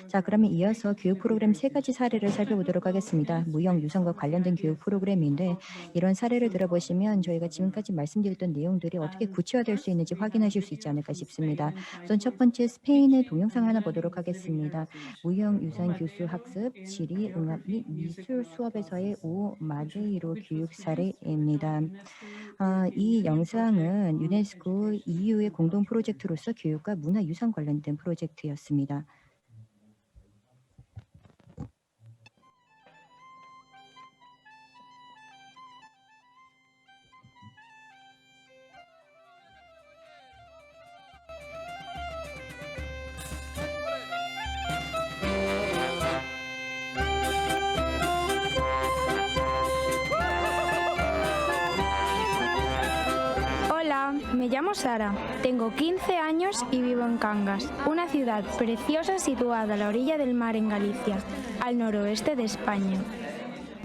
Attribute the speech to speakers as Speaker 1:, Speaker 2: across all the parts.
Speaker 1: 자, 그러면 이어서 교육 프로그램 세 가지 사례를 살펴보도록 하겠습니다. 무형 유성과 관련된 교육 프로그램인데 이런 사례를 들어보시면 저희가 지금까지 말씀드렸던 내용들이 어떻게 구체화될 수 있는지 확인하실 수 있지 않을까 싶습니다. 우선 첫 번째 스페인의 동영상 하나 보도록 하겠습니다. 무형 유산 교수 학습, 지리, 음악 및 미술 수업에서의 오 마데이로 교육 사례입니다. 이 영상은 유네스코 EU의 공동 프로젝트로서 교육과 문화유산 관련된 프로젝트였습니다.
Speaker 2: Hola, me llamo Sara, tengo 15 años y vivo en Cangas, una ciudad preciosa situada a la orilla del mar en Galicia, al noroeste de España.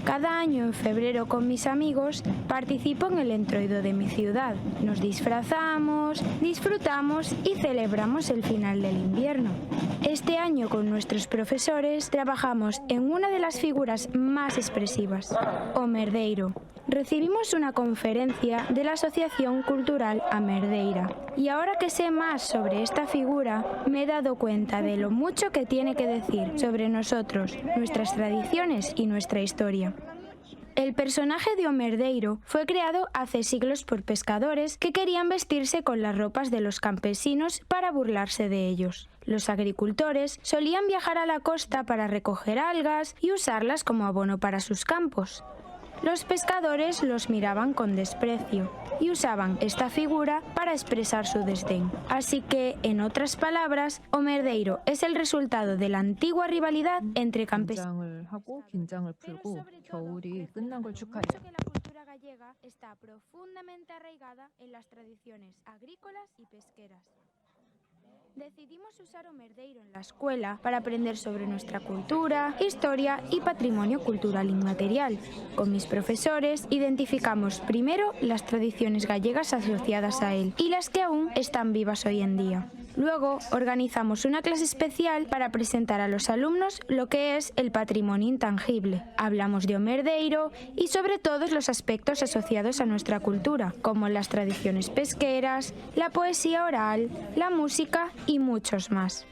Speaker 2: Cada año en febrero con mis amigos participo en el entroido de mi ciudad. Nos disfrazamos, disfrutamos y celebramos el final del invierno. Este año con nuestros profesores trabajamos en una de las figuras más expresivas, o merdeiro. Recibimos una conferencia de la Asociación Cultural A Merdeira y ahora que sé más sobre esta figura me he dado cuenta de lo mucho que tiene que decir sobre nosotros, nuestras tradiciones y nuestra historia. El personaje de Omerdeiro fue creado hace siglos por pescadores que querían vestirse con las ropas de los campesinos para burlarse de ellos. Los agricultores solían viajar a la costa para recoger algas y usarlas como abono para sus campos. Los pescadores los miraban con desprecio y usaban esta figura para expresar su desdén. Así que, en otras palabras, Omerdeiro es el resultado de la antigua rivalidad entre campesinos.
Speaker 3: 긴장을 하고 긴장을 풀고 겨울이 끝난 걸 축하해요.
Speaker 2: Que la cultura gallega está profundamente arraigada en las tradiciones agrícolas y pesqueras. Decidimos usar Omerdeiro en la escuela para aprender sobre nuestra cultura, historia y patrimonio cultural inmaterial. Con mis profesores identificamos primero las tradiciones gallegas asociadas a él y las que aún están vivas hoy en día. Luego organizamos una clase especial para presentar a los alumnos lo que es el patrimonio intangible. Hablamos de Omerdeiro y sobre todos los aspectos asociados a nuestra cultura, como las tradiciones pesqueras, la poesía oral, la música y muchos más.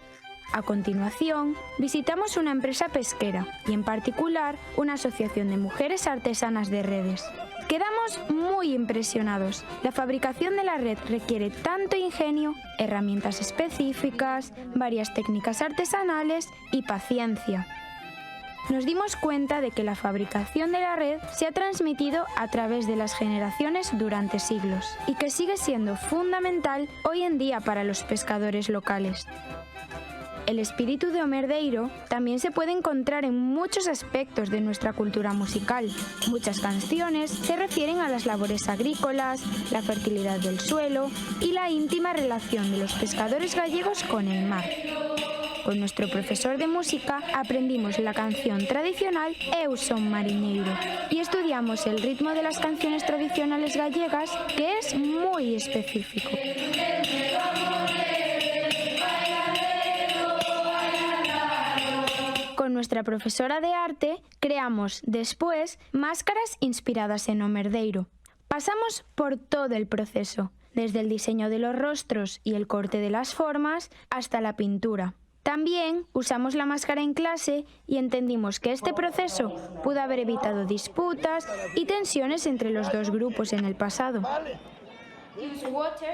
Speaker 2: A continuación, visitamos una empresa pesquera y en particular una asociación de mujeres artesanas de redes. Quedamos muy impresionados. La fabricación de la red requiere tanto ingenio, herramientas específicas, varias técnicas artesanales y paciencia. Nos dimos cuenta de que la fabricación de la red se ha transmitido a través de las generaciones durante siglos y que sigue siendo fundamental hoy en día para los pescadores locales. El espíritu de Omerdeiro también se puede encontrar en muchos aspectos de nuestra cultura musical. Muchas canciones se refieren a las labores agrícolas, la fertilidad del suelo y la íntima relación de los pescadores gallegos con el mar. Con nuestro profesor de música aprendimos la canción tradicional Eu son mariñeiro y estudiamos el ritmo de las canciones tradicionales gallegas, que es muy específico. Con nuestra profesora de arte creamos después máscaras inspiradas en Omerdeiro. Pasamos por todo el proceso, desde el diseño de los rostros y el corte de las formas hasta la pintura. También usamos la máscara en clase y entendimos que este proceso pudo haber evitado disputas y tensiones entre los dos grupos en el pasado.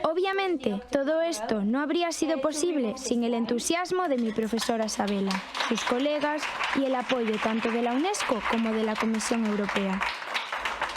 Speaker 2: Obviamente, todo esto no habría sido posible sin el entusiasmo de mi profesora Sabela, sus colegas y el apoyo tanto de la UNESCO como de la Comisión Europea.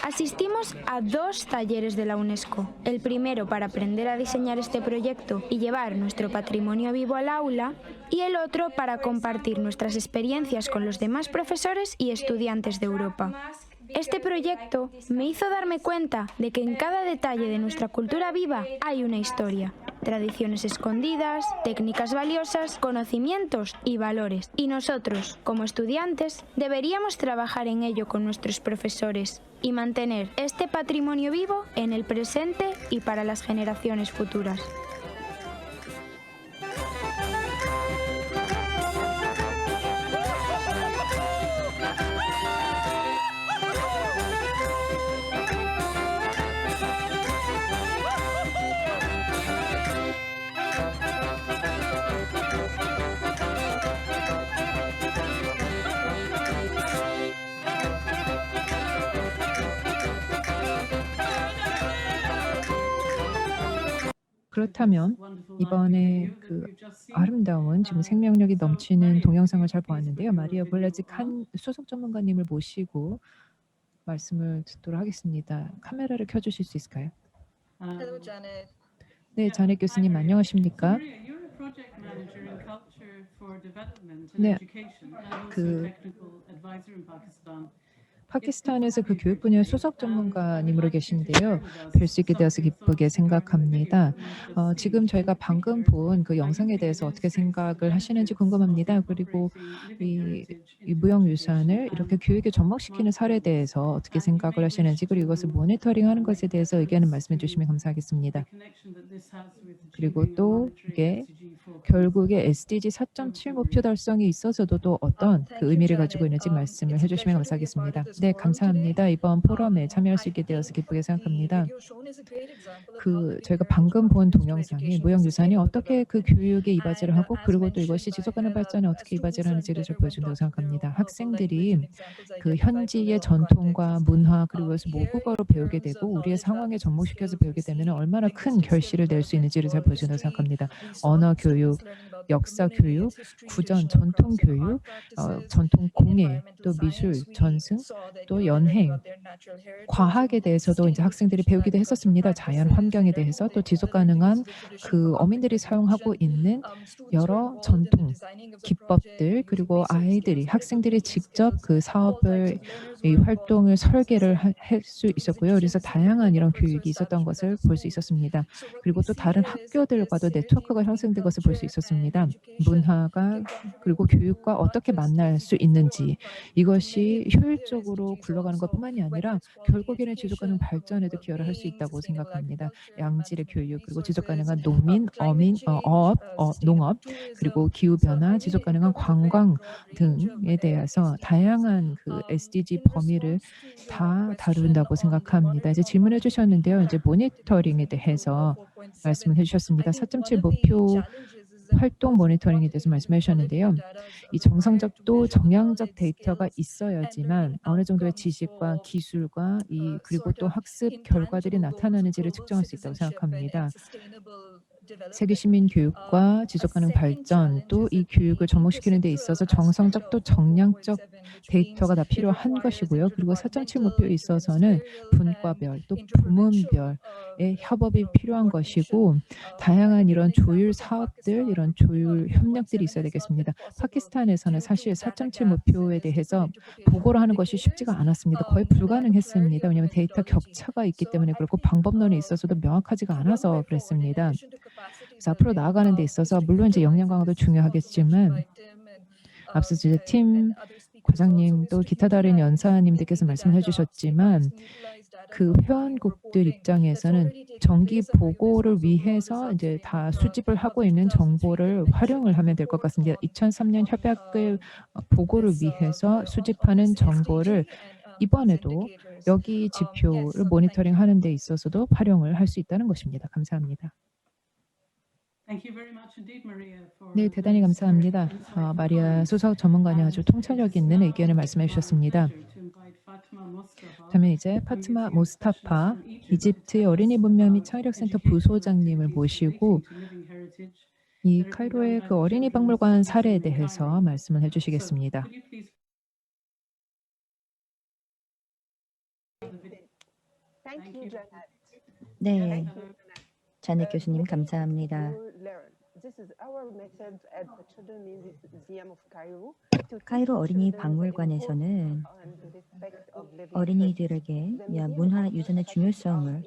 Speaker 2: Asistimos a 2 talleres de la UNESCO, el primero para aprender a diseñar este proyecto y llevar nuestro patrimonio vivo al aula, y el otro para compartir nuestras experiencias con los demás profesores y estudiantes de Europa. Este proyecto me hizo darme cuenta de que en cada detalle de nuestra cultura viva hay una historia, tradiciones escondidas, técnicas valiosas, conocimientos y valores. Y nosotros, como estudiantes, deberíamos trabajar en ello con nuestros profesores y mantener este patrimonio vivo en el presente y para las generaciones futuras.
Speaker 3: 그렇다면 이번에 그 아름다운 지금 생명력이 넘치는 동영상을 잘 보았는데요. 마리아 볼라직 한 수석 전문가님을 모시고 말씀을 듣도록 하겠습니다. 카메라를 켜주실 수 있을까요?
Speaker 4: Hello, Janet.
Speaker 3: 네, 자넷 교수님 안녕하십니까? 네, 그 파키스탄에서 그 교육 분야 수석 전문가님으로 계신데요. 뵐 수 있게 되어서 기쁘게 생각합니다. 지금 저희가 방금 본 그 영상에 대해서 어떻게 생각을 하시는지 궁금합니다. 그리고 이 무형유산을 이렇게 교육에 접목시키는 사례에 대해서 어떻게 생각을 하시는지, 그리고 이것을 모니터링하는 것에 대해서 의견을 말씀해 주시면 감사하겠습니다. 그리고 또 이게 결국에 SDG 4.7 목표 달성에 있어서도 또 어떤 그 의미를 가지고 있는지 말씀을 해주시면 감사하겠습니다. 네, 감사합니다. 이번 포럼에 참여할 수 있게 되어서 기쁘게 생각합니다. 그 저희가 방금 본 동영상이 무형유산이 어떻게 그 교육에 이바지를 하고, 그리고 또 이것이 지속가능 발전에 어떻게 이바지를 하는지를 좀 보여준다고 생각합니다. 학생들이 그 현지의 전통과 문화, 그리고 그것을 모국어로 배우게 되고 우리의 상황에 접목시켜서 배우게 되면 얼마나 큰 결실을 낼 수 있는지를 잘 보여준다고 생각합니다. 언어 교육, 역사 교육, 구전, 전통 교육, 전통 공예, 또 미술, 전승, 또 연행, 과학에 대해서도 이제 학생들이 배우기도 했었습니다. 자연 환경에 대해서, 또 지속 가능한 그 어민들이 사용하고 있는 여러 전통 기법들, 그리고 아이들이 학생들이 직접 그 사업을 이 활동을 설계를 할 수 있었고요. 그래서 다양한 이런 교육이 있었던 것을 볼 수 있었습니다. 그리고 또 다른 학교들과도 네트워크가 형성된 것을 볼 수 있었습니다. 문화가 그리고 교육과 어떻게 만날 수 있는지, 이것이 효율적으로 굴러가는 것뿐만이 아니라 결국에는 지속가능 발전에도 기여를 할 수 있다고 생각합니다. 양질의 교육, 그리고 지속가능한 농민, 어민, 농업, 그리고 기후변화, 지속가능한 관광 등에 대해서 다양한 그 SDG 범위를 다 다룬다고 생각합니다. 이제 질문해 주셨는데요. 이제 모니터링에 대해서 말씀을 해주셨습니다. 4.7 목표 활동 모니터링에 대해서 말씀해 주셨는데요. 이 정상적 또 정량적 데이터가 있어야지만 어느 정도의 지식과 기술과 그리고 또 학습 결과들이 나타나는지를 측정할 수 있다고 생각합니다. 세계 시민 교육과 지속가능 발전, 또 이 교육을 접목시키는 데 있어서 정성적 또 정량적 데이터가 다 필요한 것이고요. 그리고 4.7 목표에 있어서는 분과별 또 부문별의 협업이 필요한 것이고, 다양한 이런 조율 사업들, 이런 조율 협력들이 있어야 되겠습니다. 파키스탄에서는 사실 4.7 목표에 대해서 보고를 하는 것이 쉽지가 않았습니다. 거의 불가능했습니다. 왜냐하면 데이터 격차가 있기 때문에 그렇고 방법론에 있어서도 명확하지가 않아서 그랬습니다. 그래서 앞으로 나아가는 데 있어서 물론 이제 역량 강화도 중요하겠지만, 앞서 이제 팀 과장님 또 기타 다른 연사님들께서 말씀을 해주셨지만, 그 회원국들 입장에서는 정기 보고를 위해서 이제 다 수집을 하고 있는 정보를 활용을 하면 될 것 같습니다. 2003년 협약을 보고를 위해서 수집하는 정보를 이번에도 여기 지표를 모니터링하는 데 있어서도 활용을 할 수 있다는 것입니다. 감사합니다. 네, 대단히 감사합니다. 마리아 수석 전문가님 아주 통찰력 있는 의견을 말씀해 주셨습니다. 그러면 이제 파트마 모스타파 이집트의 어린이 문명 및 창의력센터 부소장님을 모시고 이 카이로의 그 어린이 박물관 사례에 대해서 말씀을 해주시겠습니다.
Speaker 1: 네, 자넷 교수님 감사합니다. 카이로 어린이 박물관에서는 어린이들에게 문화 유산의 중요성을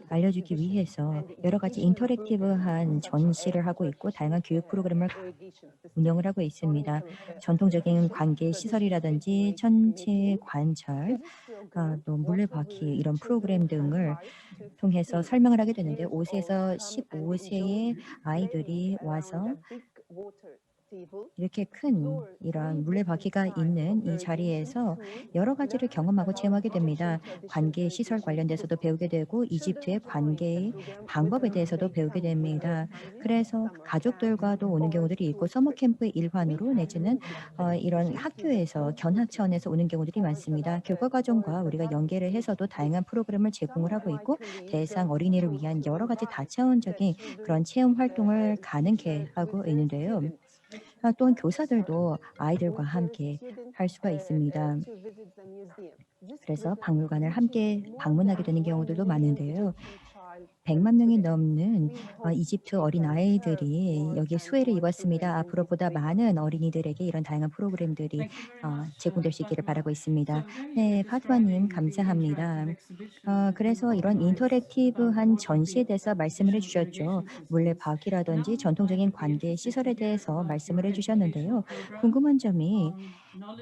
Speaker 1: 알려주기 위해서 여러 가지 인터랙티브한 전시를 하고 있고 다양한 교육 프로그램을 운영을 하고 있습니다. 전통적인 관계 시설이라든지 천체 관찰, 또 물레바퀴 이런 프로그램 등을 통해서 설명을 하게 되는데, 5세에서 15세의 아이들이 와서 이렇게 큰 이런 물레바퀴가 있는 이 자리에서 여러 가지를 경험하고 체험하게 됩니다. 관계 시설 관련돼서도 배우게 되고 이집트의 관계의 방법에 대해서도 배우게 됩니다. 그래서 가족들과도 오는 경우들이 있고 서머 캠프의 일환으로 내지는 이런 학교에서 견학 차원에서 오는 경우들이 많습니다. 교과 과정과 우리가 연계를 해서도 다양한 프로그램을 제공을 하고 있고 대상 어린이를 위한 여러 가지 다차원적인 그런 체험 활동을 가능케 하고 있는데요. 또한 교사들도 아이들과 함께 할 수가 있습니다. 그래서 박물관을 함께 방문하게 되는 경우들도 많은데요. 100만 명이 넘는 이집트 어린아이들이 여기에 수혜를 입었습니다. 앞으로 보다 많은 어린이들에게 이런 다양한 프로그램들이 제공될 수 있기를 바라고 있습니다. 네, 파트마님 감사합니다. 그래서 이런 인터랙티브한 전시에 대해서 말씀을 해주셨죠. 물레바퀴라든지 전통적인 관계 시설에 대해서 말씀을 해주셨는데요. 궁금한 점이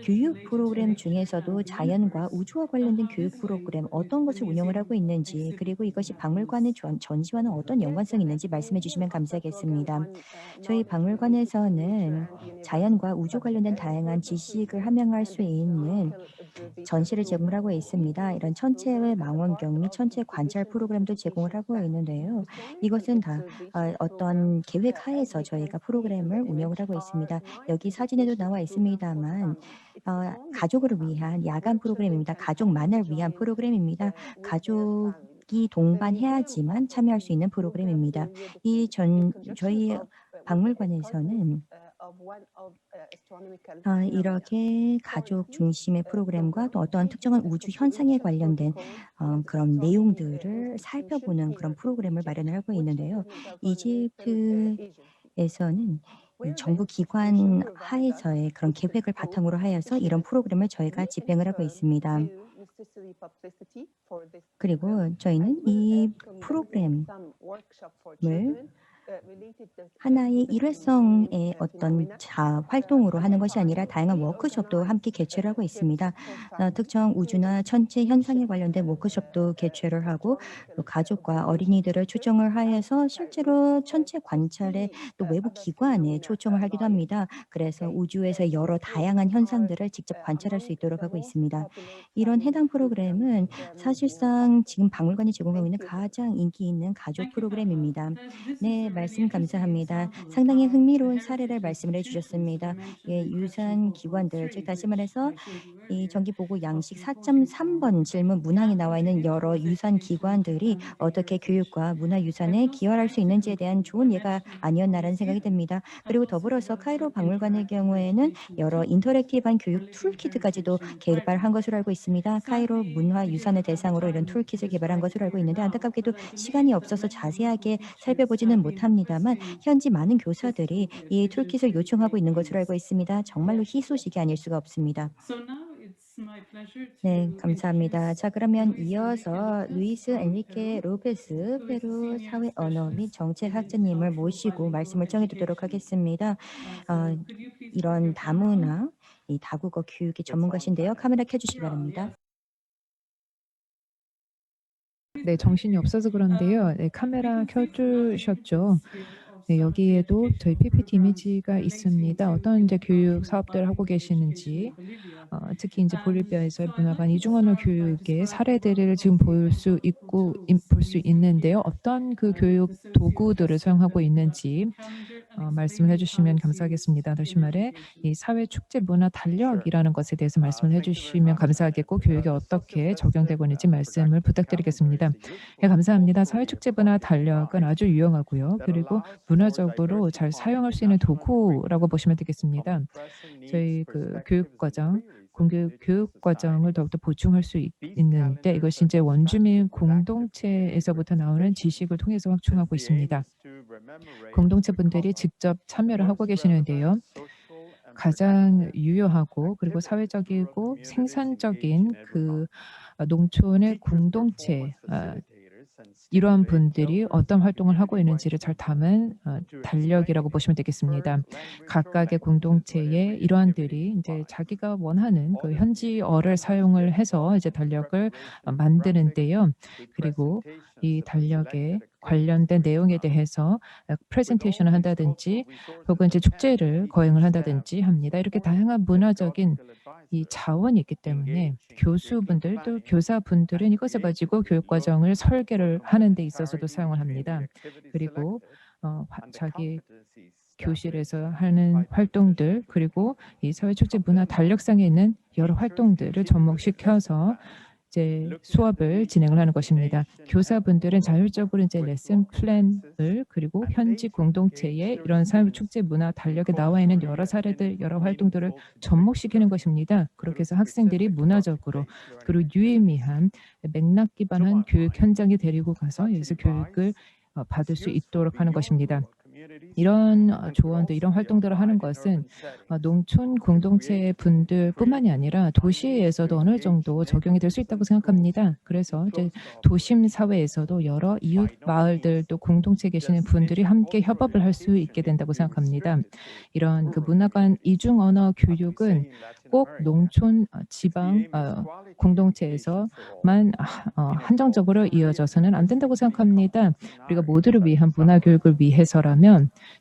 Speaker 1: 교육 프로그램 중에서도 자연과 우주와 관련된 교육 프로그램 어떤 것을 운영을 하고 있는지 그리고 이것이 박물관의 전시와는 어떤 연관성이 있는지 말씀해 주시면 감사하겠습니다. 저희 박물관에서는 자연과 우주 관련된 다양한 지식을 함양할 수 있는 전시를 제공을 하고 있습니다. 이런 천체의 망원경 및 천체 관찰 프로그램도 제공을 하고 있는데요. 이것은 다 어떤 계획 하에서 저희가 프로그램을 운영을 하고 있습니다. 여기 사진에도 나와 있습니다만 가족을 위한 야간 프로그램입니다. 가족만을 위한 프로그램입니다. 가족이 동반해야지만 참여할 수 있는 프로그램입니다. 저희 박물관에서는 이렇게 가족 중심의 프로그램과 또 어떠한 특정한 우주 현상에 관련된 그런 내용들을 살펴보는 그런 프로그램을 마련을 하고 있는데요. 이집트에서는 이 정부 기관 하에서의 그런 계획을 바탕으로 하여서 이런 프로그램을 저희가 집행을 하고 있습니다. 그리고 저희는 이 프로그램을 하나의 일회성의 어떤 활동으로 하는 것이 아니라 다양한 워크숍도 함께 개최를 하고 있습니다. 특정 우주나 천체 현상에 관련된 워크숍도 개최를 하고 또 가족과 어린이들을 초청을 하여서 실제로 천체 관찰에 또 외부 기관에 초청을 하기도 합니다. 그래서 우주에서 여러 다양한 현상들을 직접 관찰할 수 있도록 하고 있습니다. 이런 해당 프로그램은 사실상 지금 박물관이 제공하고 있는 가장 인기 있는 가족 프로그램입니다. 네, 말씀 감사합니다. 상당히 흥미로운 사례를 말씀을 해주셨습니다. 예, 유산 기관들, 즉 다시 말해서 이 정기보고 양식 4.3번 질문 문항에 나와 있는 여러 유산 기관들이 어떻게 교육과 문화유산에 기여할 수 있는지에 대한 좋은 예가 아니었나라는 생각이 듭니다. 그리고 더불어서 카이로 박물관의 경우에는 여러 인터랙티브한 교육 툴키트까지도 개발한 것으로 알고 있습니다. 카이로 문화유산을 대상으로 이런 툴kit을 개발한 것으로 알고 있는데 안타깝게도 시간이 없어서 자세하게 살펴보지는 못합니다만 현지 많은 교사들이 이 툴kit을 요청하고 있는 것으로 알고 있습니다. 정말로 희소식이 아닐 수가 없습니다. 네, 감사합니다. 자, 그러면 이어서 루이스 엔리케 로페스 페루 사회 언어 및 정책 학자님을 모시고 말씀을 청해 듣도록 하겠습니다. 이런 다문화, 이 다국어 교육의 전문가신데요. 카메라 켜주시기 바랍니다.
Speaker 3: 네, 정신이 없어서 그런데요. 네, 카메라 켜주셨죠? 네, 여기에도 저희 PPT 이미지가 있습니다. 어떤 이제 교육 사업들을 하고 계시는지, 특히 이제 볼리비아에서의 문화관 이중언어 교육의 사례들을 지금 볼 수 있는데요. 어떤 그 교육 도구들을 사용하고 있는지 말씀을 해주시면 감사하겠습니다. 다시 말해 이 사회 축제 문화 달력이라는 것에 대해서 말씀을 해주시면 감사하겠고 교육에 어떻게 적용되고 있는지 말씀을 부탁드리겠습니다. 네, 감사합니다. 사회 축제 문화 달력은 아주 유용하고요. 그리고 문화적으로 잘 사용할 수 있는 도구라고 보시면 되겠습니다. 저희 그 공교육 교육 과정을 더욱더 보충할 수 있는데 이것이 이제 원주민 공동체에서부터 나오는 지식을 통해서 확충하고 있습니다. 공동체 분들이 직접 참여를 하고 계시는데요. 가장 유효하고 그리고 사회적이고 생산적인 그 농촌의 공동체 이러한 분들이 어떤 활동을 하고 있는지를 잘 담은 달력이라고 보시면 되겠습니다. 각각의 공동체의 일원들이 이제 자기가 원하는 그 현지어를 사용을 해서 이제 달력을 만드는데요. 그리고 이 달력에 관련된 내용에 대해서 프레젠테이션을 한다든지 혹은 이제 축제를 거행을 한다든지 합니다. 이렇게 다양한 문화적인 이 자원이 있기 때문에 교수분들 또 교사분들은 이것을 가지고 교육 과정을 설계를 하는 데 있어서도 사용을 합니다. 그리고 자기 교실에서 하는 활동들 그리고 이 사회축제 문화 달력상에 있는 여러 활동들을 접목시켜서 이제 수업을 진행을 하는 것입니다. 교사분들은 자율적으로 이제 레슨 플랜을 그리고 현지 공동체의 이런 사회축제 문화 달력에 나와 있는 여러 사례들, 여러 활동들을 접목시키는 것입니다. 그렇게 해서 학생들이 문화적으로 그리고 유의미한 맥락 기반한 교육 현장에 데리고 가서 여기서 교육을 받을 수 있도록 하는 것입니다. 이런 조언들, 이런 활동들을 하는 것은 농촌 공동체 분들뿐만이 아니라 도시에서도 어느 정도 적용이 될 수 있다고 생각합니다. 그래서 이제 도심 사회에서도 여러 이웃 마을들 또 공동체에 계시는 분들이 함께 협업을 할 수 있게 된다고 생각합니다. 이런 그 문화 간 이중 언어 교육은 꼭 농촌 지방 공동체에서만 한정적으로 이어져서는 안 된다고 생각합니다. 우리가 모두를 위한 문화 교육을 위해서라면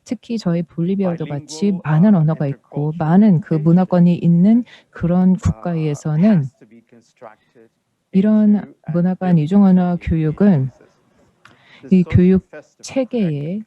Speaker 3: 특히 저희 볼리비아도 같이 많은 언어가 있고 많은 그 문화권이 있는 그런 국가에서는 이런 문화 간 이중 언어 교육은 이 교육 체계에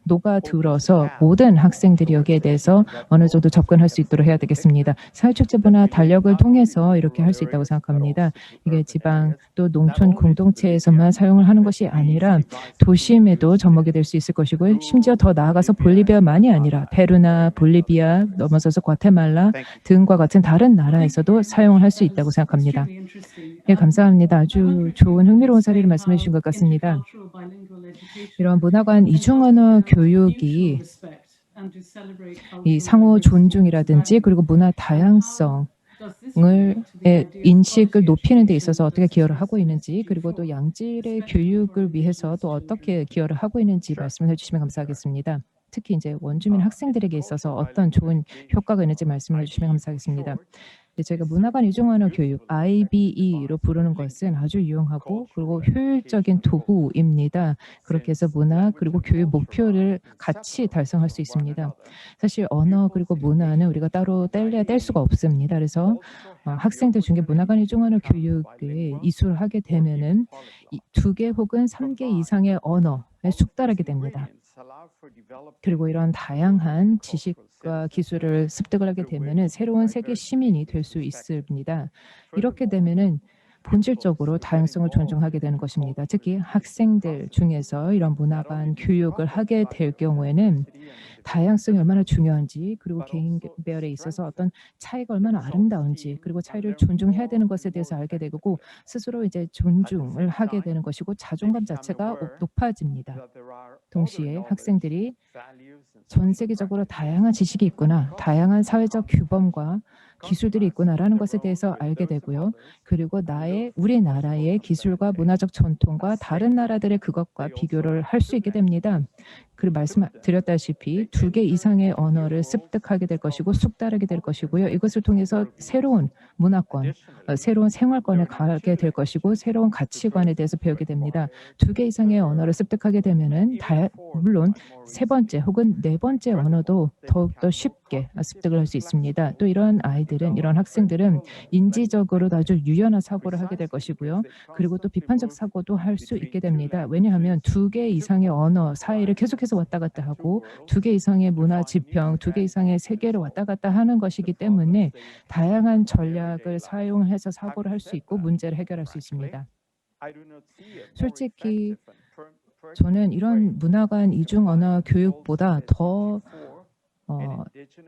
Speaker 3: 녹아들어서 모든 학생들이 여기에 대해서 어느 정도 접근할 수 있도록 해야 되겠습니다. 사회축제 문화 달력을 통해서 이렇게 할 수 있다고 생각합니다. 이게 지방 또 농촌 공동체에서만 사용을 하는 것이 아니라 도심에도 접목이 될 수 있을 것이고 심지어 더 나아가서 볼리비아만이 아니라 페루나 볼리비아 넘어서서 과테말라 등과 같은 다른 나라에서도 사용을 할 수 있다고 생각합니다. 네, 감사합니다. 아주 좋은 흥미로운 사례를 말씀해 주신 것 같습니다. 이런 문화 간 이중 언어 교육이 이 상호 존중이라든지 그리고 문화 다양성을 인식을 높이는 데 있어서 어떻게 기여를 하고 있는지 그리고 또 양질의 교육을 위해서 또 어떻게 기여를 하고 있는지 말씀을 해주시면 감사하겠습니다. 특히 이제 원주민 학생들에게 있어서 어떤 좋은 효과가 있는지 말씀을 해주시면 감사하겠습니다. 저희가 문화 간 이중 언어 교육 IBE로 부르는 것은 아주 유용하고 그리고 효율적인 도구입니다. 그렇게 해서 문화 그리고 교육 목표를 같이 달성할 수 있습니다. 사실 언어 그리고 문화는 우리가 따로 뗄래야 뗄 수가 없습니다. 그래서 학생들 중에 문화 간 이중 언어 교육에 이수를 하게 되면은 2개 혹은 3개 이상의 언어에 숙달하게 됩니다. 그리고 이런 다양한 지식과 기술을 습득을 하게 되면은 새로운 세계 시민이 될 수 있습니다. 이렇게 되면은 본질적으로 다양성을 존중하게 되는 것입니다. 특히 학생들 중에서 이런 문화 간 교육을 하게 될 경우에는 다양성이 얼마나 중요한지 그리고 개인별에 있어서 어떤 차이가 얼마나 아름다운지 그리고 차이를 존중해야 되는 것에 대해서 알게 되고 스스로 이제 존중을 하게 되는 것이고 자존감 자체가 높아집니다. 동시에 학생들이 전 세계적으로 다양한 지식이 있구나, 다양한 사회적 규범과 기술들이 있구나라는 것에 대해서 알게 되고요. 그리고 우리나라의 기술과 문화적 전통과 다른 나라들의 그것과 비교를 할 수 있게 됩니다. 그리고 말씀드렸다시피 2개 이상의 언어를 습득하게 될 것이고 숙달하게 될 것이고요. 이것을 통해서 새로운 문화권, 새로운 생활권을 가게 될 것이고 새로운 가치관에 대해서 배우게 됩니다. 2개 이상의 언어를 습득하게 되면은 물론 3번째 혹은 4번째 언어도 더욱더 쉽게 습득을 할 수 있습니다. 또 이런 아이들은, 이런 학생들은 인지적으로도 아주 유연한 사고를 하게 될 것이고요. 그리고 또 비판적 사고도 할 수 있게 됩니다. 왜냐하면 2개 이상의 언어 사이를 계속해서 왔다 갔다 하고 2개 이상의 문화 지평, 2개 이상의 세계를 왔다 갔다 하는 것이기 때문에 다양한 전략을 사용해서 사고를 할 수 있고 문제를 해결할 수 있습니다. 솔직히 저는 이런 문화 간 이중 언어 교육보다 더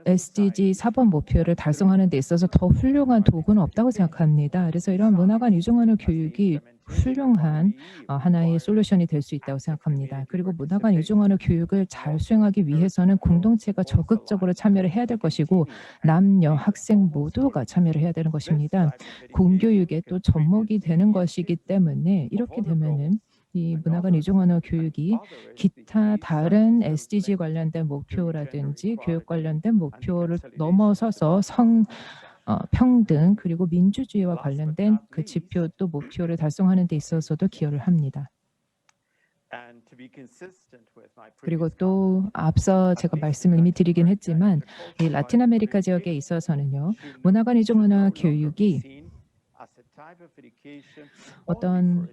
Speaker 3: SDG 4번 목표를 달성하는 데 있어서 더 훌륭한 도구는 없다고 생각합니다. 그래서 이런 문화 간 이중 언어 교육이 훌륭한 하나의 솔루션이 될 수 있다고 생각합니다. 그리고 문화 간 이중 언어 교육을 잘 수행하기 위해서는 공동체가 적극적으로 참여를 해야 될 것이고 남녀 학생 모두가 참여를 해야 되는 것입니다. 공교육에 또 접목이 되는 것이기 때문에 이렇게 되면은 이 문화 간 이중 언어 교육이 기타 다른 SDG 관련된 목표라든지 교육 관련된 목표를 넘어서서 평등 그리고 민주주의와 관련된 그 지표 또 목표를 달성하는 데 있어서도 기여를 합니다. 그리고 또 앞서 제가 말씀을 이미 드리긴 했지만 이 라틴 아메리카 지역에 있어서는요. 문화관 이중문화 교육이 어떤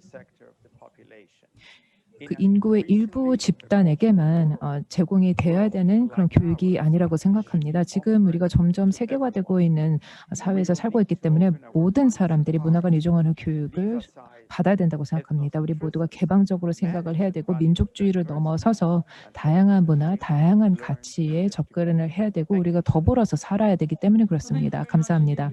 Speaker 3: 그 인구의 일부 집단에게만 제공이 되어야 되는 그런 교육이 아니라고 생각합니다. 지금 우리가 점점 세계화되고 있는 사회에서 살고 있기 때문에 모든 사람들이 문화관 이중문화 교육을 받아야 된다고 생각합니다. 우리 모두가 개방적으로 생각을 해야 되고 민족주의를 넘어서서 다양한 문화, 다양한 가치에 접근을 해야 되고 우리가 더불어서 살아야 되기 때문에 그렇습니다. 감사합니다.